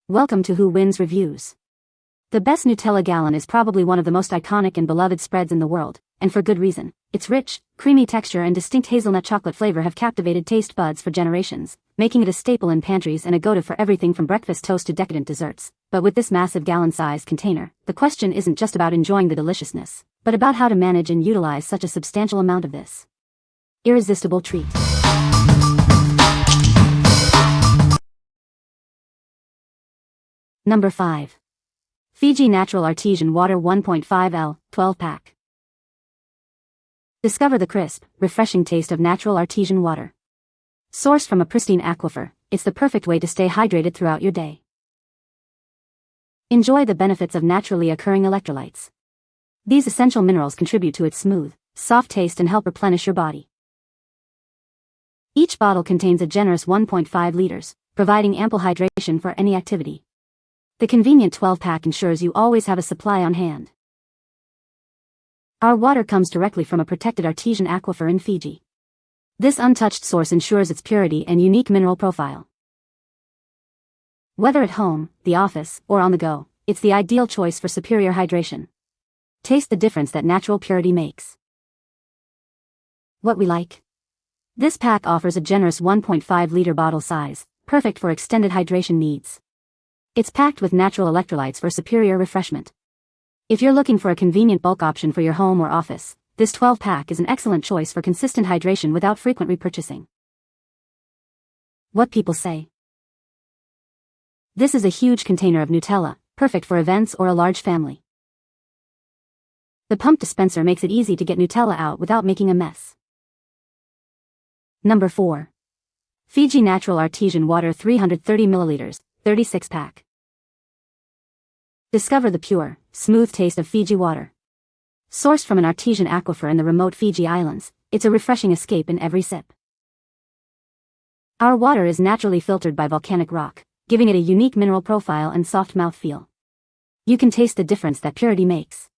Welcome to Who Wins Reviews. The best Nutella Gallon is probably one of the most iconic and beloved spreads in the world, and for good reason. Its rich, creamy texture and distinct hazelnut chocolate flavor have captivated taste buds for generations, making it a staple in pantries and a go-to for everything from breakfast toast to decadent desserts. But with this massive gallon-sized container, the question isn't just about enjoying the deliciousness, but about how to manage and utilize such a substantial amount of this irresistible treat. Number 5. FIJI Natural Artesian Water 1.5L, 12-pack. Discover the crisp, refreshing taste of natural artesian water. Sourced from a pristine aquifer, it's the perfect way to stay hydrated throughout your day. Enjoy the benefits of naturally occurring electrolytes. These essential minerals contribute to its smooth, soft taste and help replenish your body. Each bottle contains a generous 1.5 liters, providing ample hydration for any activity. The convenient 12-pack ensures you always have a supply on hand. Our water comes directly from a protected artesian aquifer in Fiji. This untouched source ensures its purity and unique mineral profile. Whether at home, the office, or on the go, it's the ideal choice for superior hydration. Taste the difference that natural purity makes. What we like. This pack offers a generous 1.5-liter bottle size, perfect for extended hydration needs. It's packed with natural electrolytes for superior refreshment. If you're looking for a convenient bulk option for your home or office, this 12-pack is an excellent choice for consistent hydration without frequent repurchasing. What people say. This is a huge container of Nutella, perfect for events or a large family. The pump dispenser makes it easy to get Nutella out without making a mess. Number 4. FIJI Natural Artesian Water 330 ml, 36-pack. Discover the pure, smooth taste of Fiji water. Sourced from an artesian aquifer in the remote Fiji Islands, it's a refreshing escape in every sip. Our water is naturally filtered by volcanic rock, giving it a unique mineral profile and soft mouthfeel. You can taste the difference that purity makes.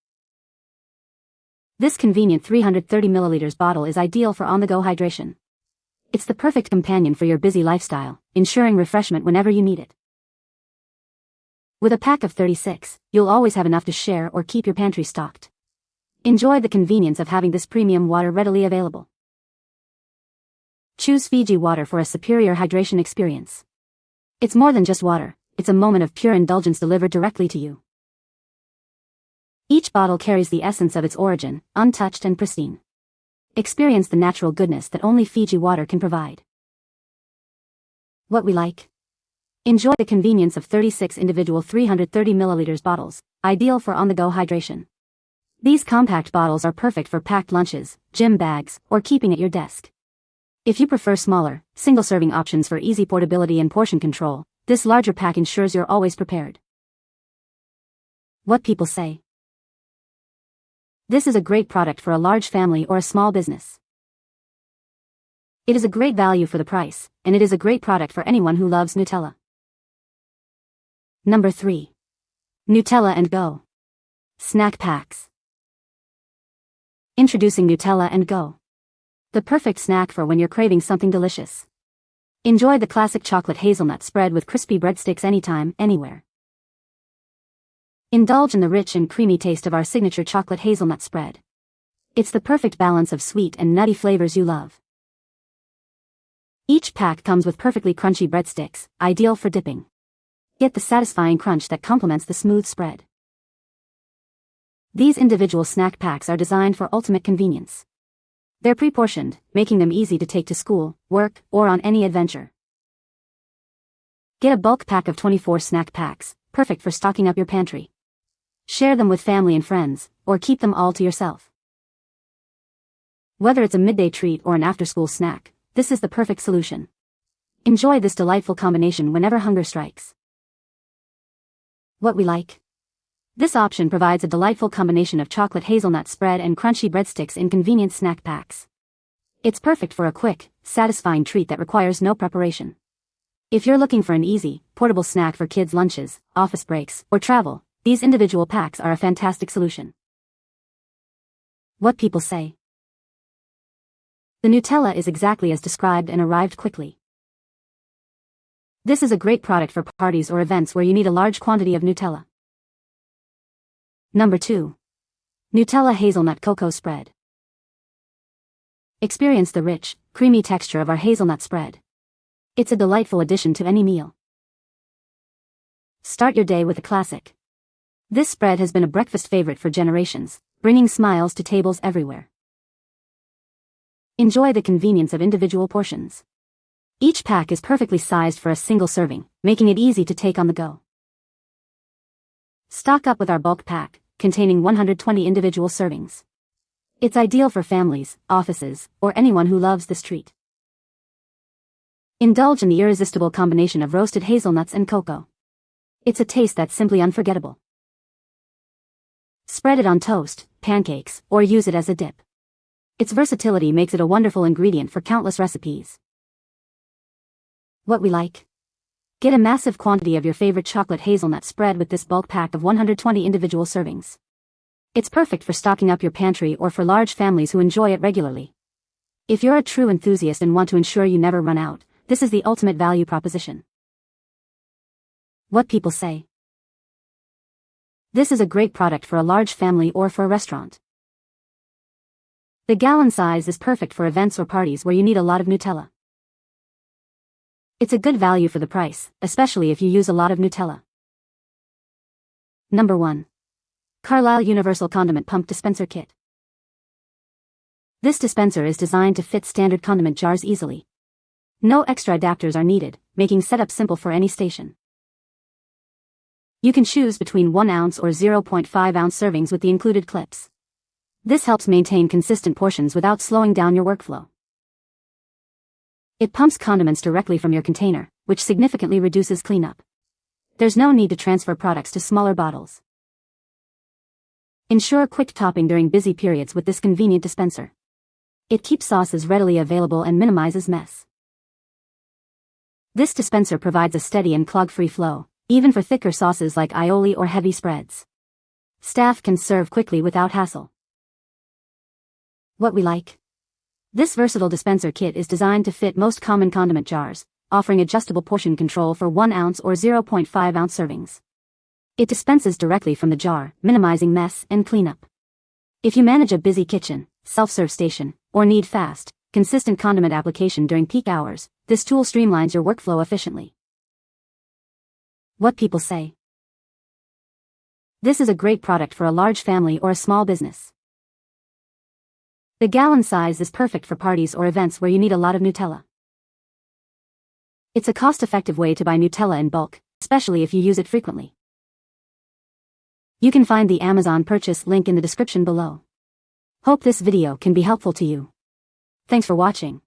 This convenient 330 ml bottle is ideal for on-the-go hydration. It's the perfect companion for your busy lifestyle, ensuring refreshment whenever you need it. With a pack of 36, you'll always have enough to share or keep your pantry stocked. Enjoy the convenience of having this premium water readily available. Choose Fiji water for a superior hydration experience. It's more than just water, it's a moment of pure indulgence delivered directly to you. Each bottle carries the essence of its origin, untouched and pristine. Experience the natural goodness that only Fiji water can provide. What we like. Enjoy the convenience of 36 individual 330 ml bottles, ideal for on-the-go hydration. These compact bottles are perfect for packed lunches, gym bags, or keeping at your desk. If you prefer smaller, single-serving options for easy portability and portion control, this larger pack ensures you're always prepared. What people say. This is a great product for a large family or a small business. It is a great value for the price, and it is a great product for anyone who loves Nutella. Number 3. Nutella & Go. Snack Packs. Introducing Nutella & Go. The perfect snack for when you're craving something delicious. Enjoy the classic chocolate hazelnut spread with crispy breadsticks anytime, anywhere. Indulge in the rich and creamy taste of our signature chocolate hazelnut spread. It's the perfect balance of sweet and nutty flavors you love. Each pack comes with perfectly crunchy breadsticks, ideal for dipping. Get the satisfying crunch that complements the smooth spread. These individual snack packs are designed for ultimate convenience. They're pre-portioned, making them easy to take to school, work, or on any adventure. Get a bulk pack of 24 snack packs, perfect for stocking up your pantry. Share them with family and friends, or keep them all to yourself. Whether it's a midday treat or an after-school snack, this is the perfect solution. Enjoy this delightful combination whenever hunger strikes. What we like. This option provides a delightful combination of chocolate hazelnut spread and crunchy breadsticks in convenient snack packs. It's perfect for a quick, satisfying treat that requires no preparation. If you're looking for an easy, portable snack for kids' lunches, office breaks, or travel, these individual packs are a fantastic solution. What people say. The Nutella is exactly as described and arrived quickly. This is a great product for parties or events where you need a large quantity of Nutella. Number 2. Nutella Hazelnut Cocoa Spread. Experience the rich, creamy texture of our hazelnut spread. It's a delightful addition to any meal. Start your day with a classic. This spread has been a breakfast favorite for generations, bringing smiles to tables everywhere. Enjoy the convenience of individual portions. Each pack is perfectly sized for a single serving, making it easy to take on the go. Stock up with our bulk pack, containing 120 individual servings. It's ideal for families, offices, or anyone who loves this treat. Indulge in the irresistible combination of roasted hazelnuts and cocoa. It's a taste that's simply unforgettable. Spread it on toast, pancakes, or use it as a dip. Its versatility makes it a wonderful ingredient for countless recipes. What we like? Get a massive quantity of your favorite chocolate hazelnut spread with this bulk pack of 120 individual servings. It's perfect for stocking up your pantry or for large families who enjoy it regularly. If you're a true enthusiast and want to ensure you never run out, this is the ultimate value proposition. What people say. This is a great product for a large family or for a restaurant. The gallon size is perfect for events or parties where you need a lot of Nutella. It's a good value for the price, especially if you use a lot of Nutella. Number 1. Carlisle Universal Condiment Pump Dispenser Kit. This dispenser is designed to fit standard condiment jars easily. No extra adapters are needed, making setup simple for any station. You can choose between 1 ounce or 0.5 ounce servings with the included clips. This helps maintain consistent portions without slowing down your workflow. It pumps condiments directly from your container, which significantly reduces cleanup. There's no need to transfer products to smaller bottles. Ensure quick topping during busy periods with this convenient dispenser. It keeps sauces readily available and minimizes mess. This dispenser provides a steady and clog-free flow, even for thicker sauces like aioli or heavy spreads. Staff can serve quickly without hassle. What we like? This versatile dispenser kit is designed to fit most common condiment jars, offering adjustable portion control for 1 ounce or 0.5 ounce servings. It dispenses directly from the jar, minimizing mess and cleanup. If you manage a busy kitchen, self-serve station, or need fast, consistent condiment application during peak hours, this tool streamlines your workflow efficiently. What people say. This is a great product for a large family or a small business. The gallon size is perfect for parties or events where you need a lot of Nutella. It's a cost-effective way to buy Nutella in bulk, especially if you use it frequently. You can find the Amazon purchase link in the description below. Hope this video can be helpful to you. Thanks for watching.